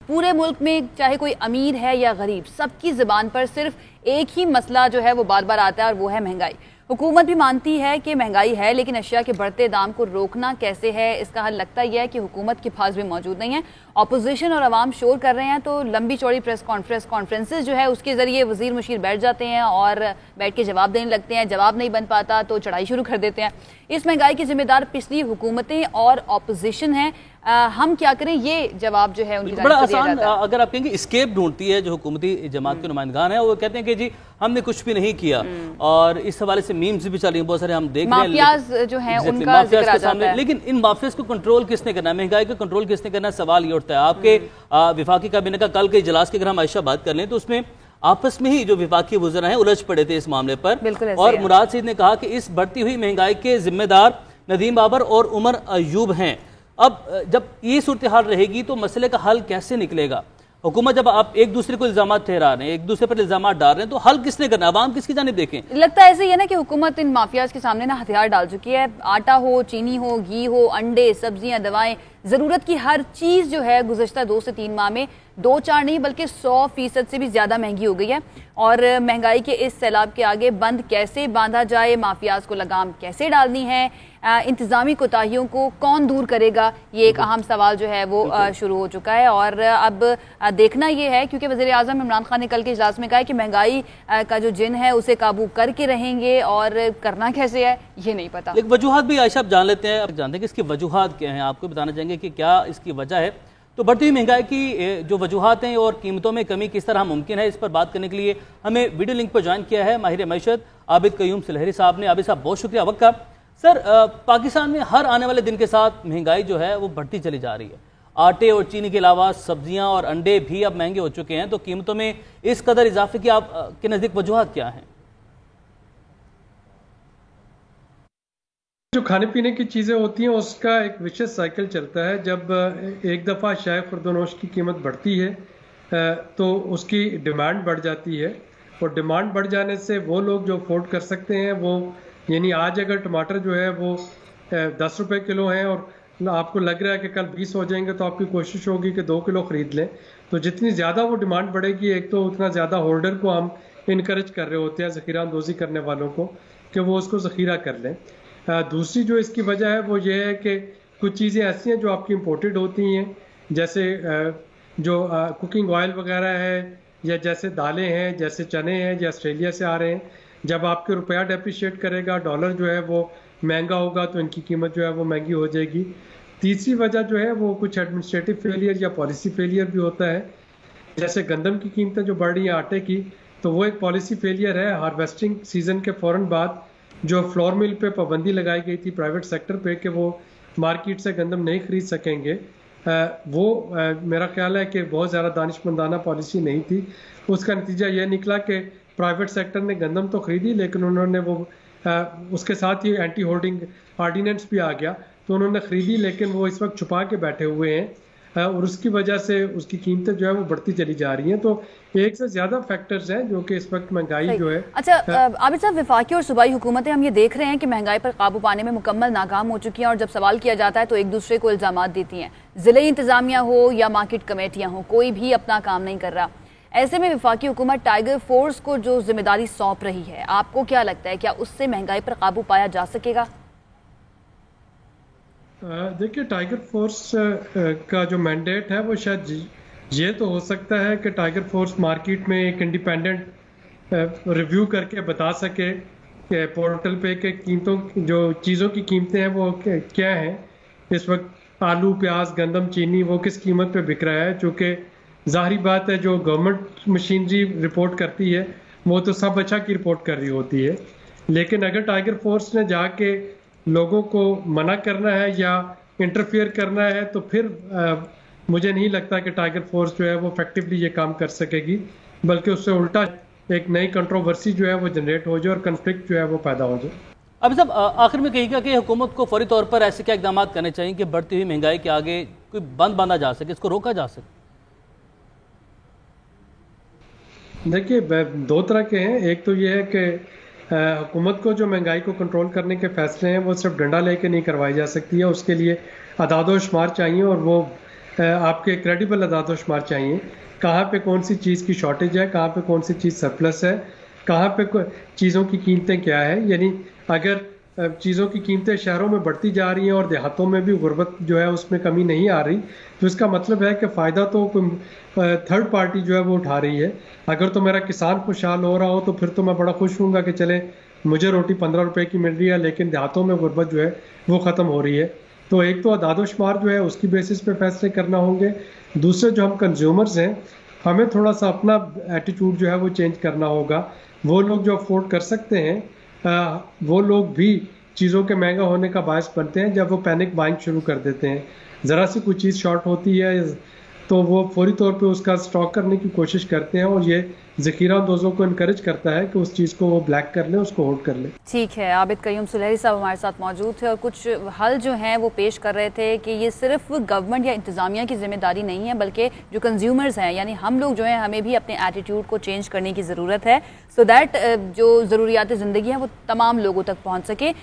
पूरे मुल्क में चाहे कोई अमीर है या गरीब, सबकी ज़बान पर सिर्फ एक ही मसला जो है वो बार बार आता है और वो है महंगाई। हुकूमत भी मानती है कि महंगाई है, लेकिन अशिया के बढ़ते दाम को रोकना कैसे है, इसका हल लगता यह है कि हुकूमत के पास भी मौजूद नहीं है। अपोजिशन और अवाम शोर कर रहे हैं तो लंबी चौड़ी प्रेस कॉन्फ्रेंसेस जो है उसके ज़रिए वज़ीर मुशीर बैठ जाते हैं और बैठ के जवाब देने लगते हैं। जवाब नहीं बन पाता तो चढ़ाई शुरू कर देते हैं। इस महंगाई की जिम्मेदार पिछली हुकूमतें और अपोजिशन है। हम क्या करें, ये जवाब जो है उनकी बड़ा आसान, अगर आप कहेंगे स्केप ढूंढती है जो हुकूमती जमात के नुमाइंदगान है, वो कहते हैं कि जी हमने कुछ भी नहीं किया, और इस हवाले से मीम्स भी चल रही हैं बहुत सारे, हम देख रहे हैं माफियाज जो हैं उनका जिक्र आ जाता है। लेकिन इन माफियाज को कंट्रोल किसने करना है, महंगाई को कंट्रोल किसने करना है, सवाल ये उठता है। आपके विफाकी काबीना का कल के इजलास की अगर हम आयशा बात कर लें तो उसमें आपस में ही जो विफाकी वज़रा हैं उलझ पड़े थे इस मामले पर, और मुराद सईद ने कहा कि इस बढ़ती हुई महंगाई के जिम्मेदार नदीम बाबर और उमर अयूब हैं। अब जब ये सूरत हाल रहेगी तो मसले का हल कैसे निकलेगा? हुकूमत जब आप एक दूसरे को इल्जाम ठहरा रहे हैं, एक दूसरे पर इल्जाम डाल रहे हैं, तो हल किसने करना है? आवाम किसकी जानिब देखें? लगता है ऐसे ही है ना कि हुकूमत इन माफियाज के सामने ना हथियार डाल चुकी है। आटा हो, चीनी हो, घी हो, अंडे, सब्जियां, दवाएं, जरूरत की हर चीज जो है गुज़श्ता 2 से 3 माह में 2-4 नहीं बल्कि 100% से भी ज्यादा महंगी हो गई है। और महंगाई के इस सैलाब के आगे बंद कैसे बांधा जाए, माफियाज को लगाम कैसे डालनी है, इंतजामी कोताहियों को कौन दूर करेगा, ये एक अहम सवाल जो है वो शुरू हो चुका है। और अब देखना ये है, क्योंकि वज़ीर आज़म इमरान खान ने कल के इजलास में कहा कि महंगाई का जो जिन है उसे काबू करके रहेंगे, और करना कैसे है ये नहीं पता। एक वजूहात भी आयशा आप जान लेते हैं, आप जानते हैं कि इसकी वजूहात क्या हैं, आपको बताना चाहेंगे कि क्या इसकी वजह है। तो बढ़ती हुई महंगाई की जो वजूहात हैं और कीमतों में कमी किस तरह मुमकिन है, इस पर बात करने के लिए हमें वीडियो लिंक पर ज्वाइन किया है माहिर मैशत आबिद कयूम सुलहरी साहब ने। आबिद साहब बहुत शुक्रिया वक्त का। सर, पाकिस्तान में हर आने वाले दिन के साथ महंगाई जो है वो बढ़ती चली जा रही है। आटे और चीनी के अलावा सब्जियां और अंडे भी अब महंगे हो चुके हैं, तो कीमतों में इस कदर इजाफे की आप के नज़दीक वजूहात क्या हैं? जो खाने पीने की चीज़ें होती हैं उसका एक विशेष साइकिल चलता है। जब एक दफ़ा शाय खुर्दनोश की कीमत बढ़ती है तो उसकी डिमांड बढ़ जाती है, और डिमांड बढ़ जाने से वो लोग जो अफोर्ड कर सकते हैं वो, यानी आज अगर टमाटर जो है वो 10 रुपये किलो हैं और आपको लग रहा है कि कल 20 हो जाएंगे, तो आपकी कोशिश होगी कि 2 किलो ख़रीद लें। तो जितनी ज़्यादा वो डिमांड बढ़ेगी, एक तो उतना ज़्यादा होल्डर को हम इनकरेज कर रहे होते हैं, ज़ख़ीरा अंदोज़ी करने वालों को, कि वो उसको ज़ख़ीरा कर लें। दूसरी जो इसकी वजह है वो ये है कि कुछ चीज़ें ऐसी हैं जो आपकी इम्पोर्टेड होती हैं, जैसे जो कुकिंग ऑयल वगैरह है, या जैसे दालें हैं, जैसे चने हैं, जो ऑस्ट्रेलिया से आ रहे हैं। जब आपके रुपया डेप्रिशिएट करेगा, डॉलर जो है वो महंगा होगा, तो इनकी कीमत जो है वो महंगी हो जाएगी। तीसरी वजह जो है वो कुछ एडमिनिस्ट्रेटिव फेलियर या पॉलिसी फेलियर भी होता है। जैसे गंदम की कीमतें जो बढ़ रही हैं, आटे की, तो वो एक पॉलिसी फेलियर है। हार्वेस्टिंग सीजन के फ़ौरन बाद जो फ्लोर मिल पे पाबंदी लगाई गई थी प्राइवेट सेक्टर पे कि वो मार्केट से गंदम नहीं खरीद सकेंगे, वो मेरा ख्याल है कि बहुत ज़्यादा दानिशमंदाना पॉलिसी नहीं थी। उसका नतीजा ये निकला कि प्राइवेट सेक्टर ने गंदम तो खरीदी, लेकिन उन्होंने वो उसके साथ ही एंटी होल्डिंग आर्डीनेंस भी आ गया, तो उन्होंने ख़रीदी, लेकिन वो इस वक्त छुपा के बैठे हुए हैं, और उसकी वजह से उसकी कीमतें जो है वो बढ़ती चली जा रही हैं। तो एक से ज़्यादा फैक्टर्स हैं जो कि इस वक्त महंगाई जो है। अच्छा आबिद साहब, वफाकी और सूबाई हुकूमतें, हम ये देख रहे हैं कि महंगाई पर काबू पाने में मुकम्मल नाकाम हो चुकी हैं, और जब सवाल किया जाता है तो एक दूसरे को इल्जामात देती हैं। ज़िले इंतजामिया हो या मार्केट कमेटियाँ हो, कोई भी अपना काम नहीं कर रहा। ऐसे में वफाकी हुकूमत टाइगर फोर्स को जो जिम्मेदारी सौंप रही है, आपको क्या लगता है, क्या उससे महंगाई पर काबू पाया जा सकेगा? देखिए, टाइगर फोर्स का जो मैंडेट है वो शायद ये तो हो सकता है कि टाइगर फोर्स मार्केट में एक इंडिपेंडेंट रिव्यू करके बता सके कि पोर्टल पे के कीमतों, जो चीज़ों की कीमतें हैं वो क्या हैं इस वक्त। आलू, प्याज, गंदम, चीनी वो किस कीमत पे बिक रहा है, चूँकि ज़ाहिरी बात है जो गवर्नमेंट मशीनरी रिपोर्ट करती है वो तो सब अच्छा की रिपोर्ट कर रही होती है। लेकिन अगर टाइगर फोर्स ने जाके लोगों को मना करना है या इंटरफेयर करना है, तो फिर मुझे नहीं लगता कि टाइगर फोर्स जो है वो इफेक्टिवली ये काम कर सकेगी, बल्कि उससे उल्टा एक नई कंट्रोवर्सी जो है वो जनरेट हो जाए और कन्फ्लिक्ट जो है वो पैदा हो जाए। अब सब आखिर में कहिएगा कि हुकूमत को फौरी तौर पर ऐसे क्या इकदाम करने चाहिए कि बढ़ती हुई महंगाई के आगे कोई बंद बांधा जा सके, इसको रोका जा सके? देखिए, 2 तरह के हैं। एक तो ये है कि हुकूमत को जो महंगाई को कंट्रोल करने के फैसले हैं वो सिर्फ डंडा लेके नहीं करवाई जा सकती है, उसके लिए अदाद व शुमार चाहिए, और वो आपके क्रेडिबल अदाद-ओ-शुमार चाहिए। कहाँ पे कौन सी चीज़ की शॉर्टेज है, कहाँ पे कौन सी चीज़ सरप्लस है, कहाँ पे चीज़ों की कीमतें क्या है। यानी अगर चीज़ों की कीमतें शहरों में बढ़ती जा रही हैं और देहातों में भी गुर्बत जो है उसमें कमी नहीं आ रही, तो इसका मतलब है कि फ़ायदा तो थर्ड पार्टी जो है वो उठा रही है। अगर तो मेरा किसान खुशहाल हो रहा हो तो फिर तो मैं बड़ा खुश हूँगा कि चले मुझे रोटी 15 रुपए की मिल रही है, लेकिन देहातों में गुर्बत जो है वो ख़त्म हो रही है। तो एक तो अदाद-ओ-शुमार जो है उसकी बेसिस पे फैसले करना होंगे। दूसरे जो हम कंज्यूमर्स हैं, हमें थोड़ा सा अपना एटीट्यूड जो है वो चेंज करना होगा। वो लोग जो अफोर्ड कर सकते हैं वो लोग भी चीज़ों के महंगा होने का बायस बनते हैं जब वो पैनिक बाइंग शुरू कर देते हैं। ज़रा सी कोई चीज़ शॉर्ट होती है तो वो फौरी तौर पे उसका स्टॉक करने की कोशिश करते हैं और ये ज़ख़ीरा अंदोज़ों को इनकरेज करता है कि उस चीज़ को वो ब्लैक कर लें, उसको होल्ड कर लें। ठीक है, आबिद क़य्यूम सुलहरी साहब हमारे साथ मौजूद थे और कुछ हल जो हैं वो पेश कर रहे थे कि ये सिर्फ गवर्नमेंट या इंतज़ामिया की जिम्मेदारी नहीं है, बल्कि जो कंज्यूमर्स हैं यानी हम लोग जो हैं हमें भी अपने एटीट्यूड को चेंज करने की ज़रूरत है, सो दैट जो ज़रूरियात ज़िंदगी हैं वो तमाम लोगों तक पहुँच सके।